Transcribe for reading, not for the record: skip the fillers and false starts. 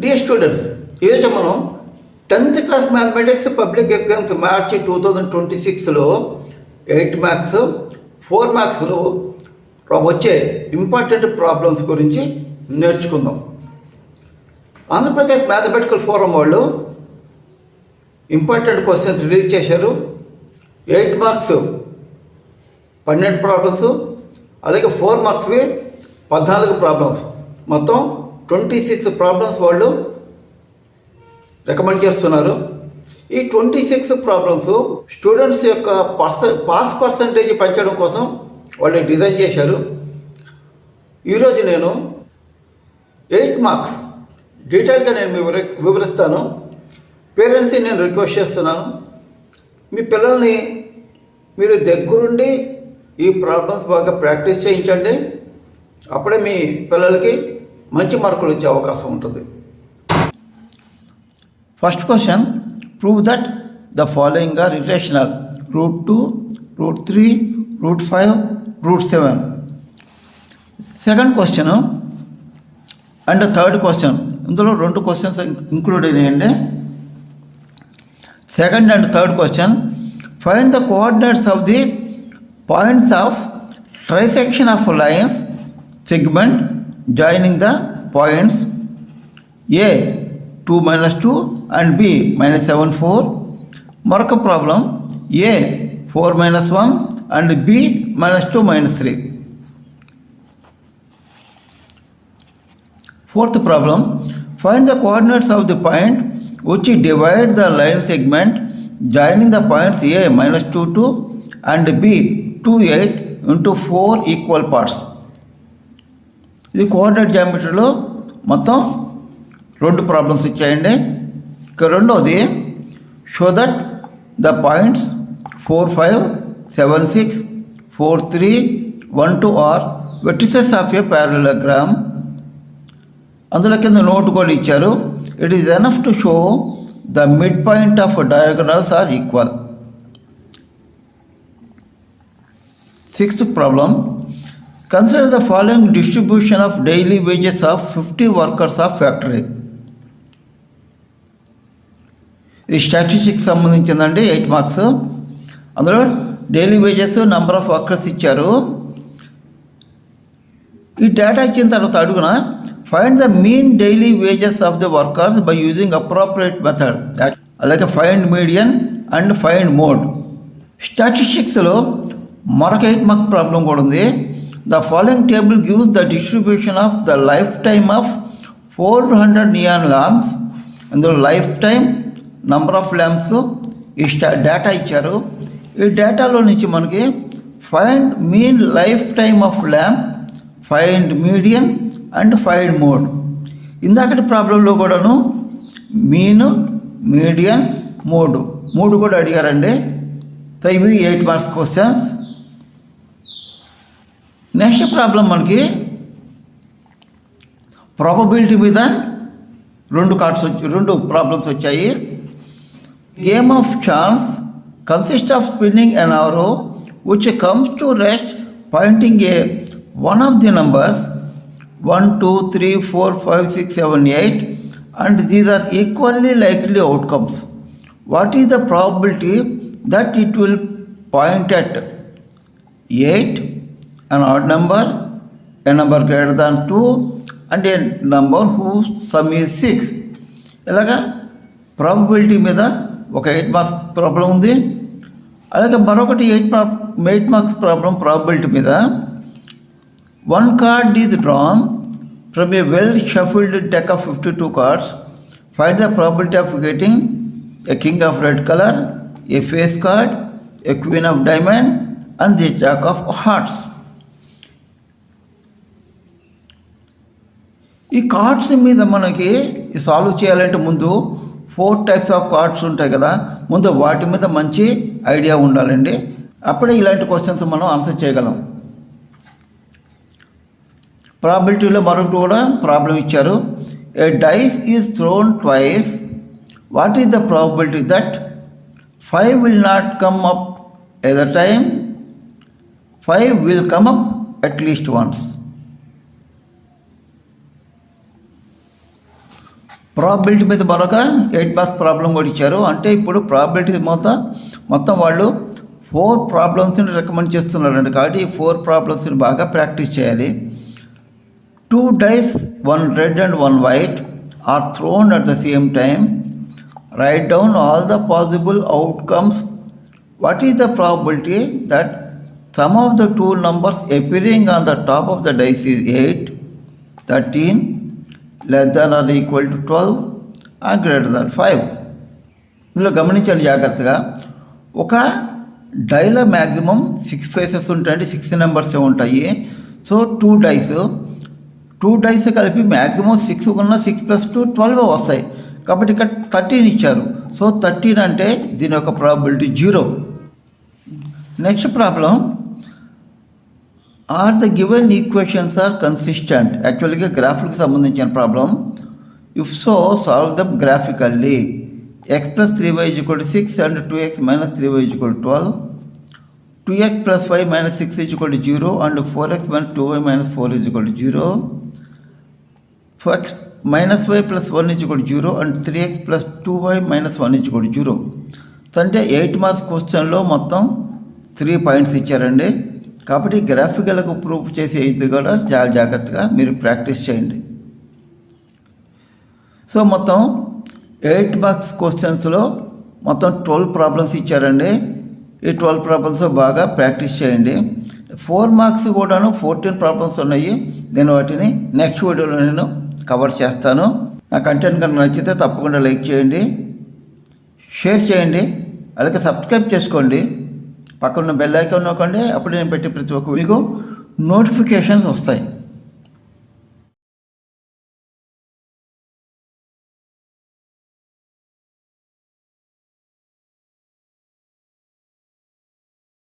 Dear students, ఈరోజు మనం 10th class mathematics public exams మార్చి 2026లో 8 మార్క్స్ 4 మార్క్స్లో వచ్చే ఇంపార్టెంట్ ప్రాబ్లమ్స్ గురించి నేర్చుకుందాం. ఆంధ్రప్రదేశ్ మ్యాథమెటికల్ ఫోరం వాళ్ళు ఇంపార్టెంట్ క్వశ్చన్స్ రిలీజ్ చేశారు. 8 మార్క్స్ 12 ప్రాబ్లమ్స్, అలాగే 4 మార్క్స్వి 14 ప్రాబ్లమ్స్, మొత్తం 26 ప్రాబ్లమ్స్ వాళ్ళు రికమెండ్ చేస్తున్నారు. ఈ 26 ప్రాబ్లమ్స్ స్టూడెంట్స్ యొక్క పాస్ పర్సంటేజ్ పెంచడం కోసం వాళ్ళు డిజైన్ చేశారు. ఈరోజు నేను 8 మార్క్స్ డీటెయిల్గా నేను వివరిస్తాను. పేరెంట్స్ని నేను రిక్వెస్ట్ చేస్తున్నాను, మీ పిల్లల్ని మీరు దగ్గరుండి ఈ ప్రాబ్లమ్స్ బాగా ప్రాక్టీస్ చేయించండి. అప్పుడే మీ పిల్లలకి మంచి మార్కులు వచ్చే అవకాశం ఉంటుంది. First question, prove that the following are irrational. √2, √3, √5, √7. Second question and third question, ఇందులో 2 క్వశ్చన్స్ ఇంక్లూడ్ అయ్యాయండి. Second and third question, find the coordinates of the points of trisection of lines segment joining the points A 2 - 2 and B -7 4. మరొక problem A 4 - 1 and B -2 -3. Fourth problem, find the coordinates of the point which divide the line segment joining the points A -2 and B 2 8 into 4 equal parts. ఇది coordinate జామెట్రీలో మొత్తం 2 problems ఇచ్చాయండి. ఇక రెండోది, show that the points 4 5 7 6 4 3 1 2 are vertices of a parallelogram. అందులో కింద note కూడా ఇచ్చారు. It is enough to show the mid point of diagonals are equal. Sixth problem, consider the following distribution of daily wages of 50 workers of factory. ఇది statistics సంబంధించిందండి, 8 marks. అందులో daily wages, number of workers ఇచ్చారు. ఈ data ఇచ్చిన తర్వాత అడుగున find the mean daily wages of the workers by using appropriate method, అలాగే find median and find mode. స్టాటిస్టిక్స్లో మరొక 8 మార్క్స్ ప్రాబ్లం కూడా ఉంది. The following table gives the distribution of the lifetime of 400 neon lamps. అందులో life time, number of lamps ఈ data ఇచ్చారు. ఈ డేటాలో నుంచి మనకి find mean life time of lamp, find median and find mode. ఇందాకటి ప్రాబ్లంలో కూడాను మీన్, మీడియన్, మూడు కూడా అడిగారండి. సో ఇవి 8 మార్క్స్ క్వశ్చన్స్. నెక్స్ట్ ప్రాబ్లం మనకి ప్రాబబిలిటీ మీద 2 ప్రాబ్లమ్స్ వచ్చాయి. Game of chance consist of spinning an arrow which comes to rest pointing a one of the numbers 1 2 3 4 5 6 7 8 and these are equally likely outcomes. What is the probability that it will point at 8, an odd number, a number greater than 2 and a number whose sum is 6? ఇలాగా probability మీద ఒక 8 marks problem ఉంది. అలాగే మరొకటి 8 marks problem probability మీద. 1 card is drawn from a well shuffled deck of 52 cards. Find the probability of getting a king of red color, a face card, a queen of diamond and the jack of hearts. ఈ cards మీద మనకి solve చేయాలంటే ముందు 4 types of cards ఉంటాయి కదా, ముందు వాటి మీద మంచి ఐడియా ఉండాలండి. అప్పుడే ఇలాంటి క్వశ్చన్స్ మనం ఆన్సర్ చేయగలం. ప్రాబిలిటీలో మరొకటి కూడా ప్రాబ్లం ఇచ్చారు. A dice is thrown twice. What is the probability that 5 will not come up at the time, 5 will come up at least once. Probability మీద మరొక 8 మార్క్స్ ప్రాబ్లం కూడా ఇచ్చారు. అంటే ఇప్పుడు ప్రాబిలిటీ మొత్తం వాళ్ళు 4 ప్రాబ్లమ్స్ని రికమెండ్ చేస్తున్నారండి. కాబట్టి ఈ 4 ప్రాబ్లమ్స్ని బాగా ప్రాక్టీస్ చేయాలి. 2 dice, 1 red and 1 white are thrown at the same time. Write down all the possible outcomes. What is the probability that sum of the two numbers appearing on the top of the dice is 8, 13, less than or equal to 12 and greater than 5? ఇందులో గమనించండి జాగ్రత్తగా. ఒక డైలో maximum 6 faces ఉంటాయండి, 6 numbers ఉంటాయి. So 2 dice కలిపి maximum 6 ఉన్న 6 + 2 12 వస్తాయి. కాబట్టి ఇక్కడ 13 ఇచ్చారు. సో 13 అంటే దీని యొక్క probability 0. Next problem, are the given equations are consistent. యాక్చువల్గా గ్రాఫ్కి సంబంధించిన problem. If so solve them graphically. x + 3y = 6 and 2x - 3y = 12. 2x + 5 - 6 = 0 and 4x - 2y - 4 = 0. 4x - y + 1 = 0 and 3x + 2y - 1 = 0. అంటే 8 మార్క్స్ క్వశ్చన్లో మొత్తం 3 points ఇచ్చారండి. కాబట్టి గ్రాఫికల్గా proof చేసే ఇది కూడా చాలా జాగ్రత్తగా మీరు ప్రాక్టీస్ చేయండి. సో మొత్తం 8 మార్క్స్ క్వశ్చన్స్లో మొత్తం 12 ప్రాబ్లమ్స్ ఇచ్చారండి. ఈ 12 ప్రాబ్లమ్స్ బాగా ప్రాక్టీస్ చేయండి. 4 మార్క్స్ కూడాను 14 ప్రాబ్లమ్స్ ఉన్నాయి. నేను వాటిని నెక్స్ట్ వీడియోలో నేను కవర్ చేస్తాను. నా కంటెంట్ కనుక నచ్చితే తప్పకుండా లైక్ చేయండి, షేర్ చేయండి, అలాగే సబ్స్క్రైబ్ చేసుకోండి. పక్కన బెల్ ఐకాన్ నొక్కండి. అప్పుడు నేను పెట్టే ప్రతి ఒక్క వీడియో నోటిఫికేషన్స్ వస్తాయి.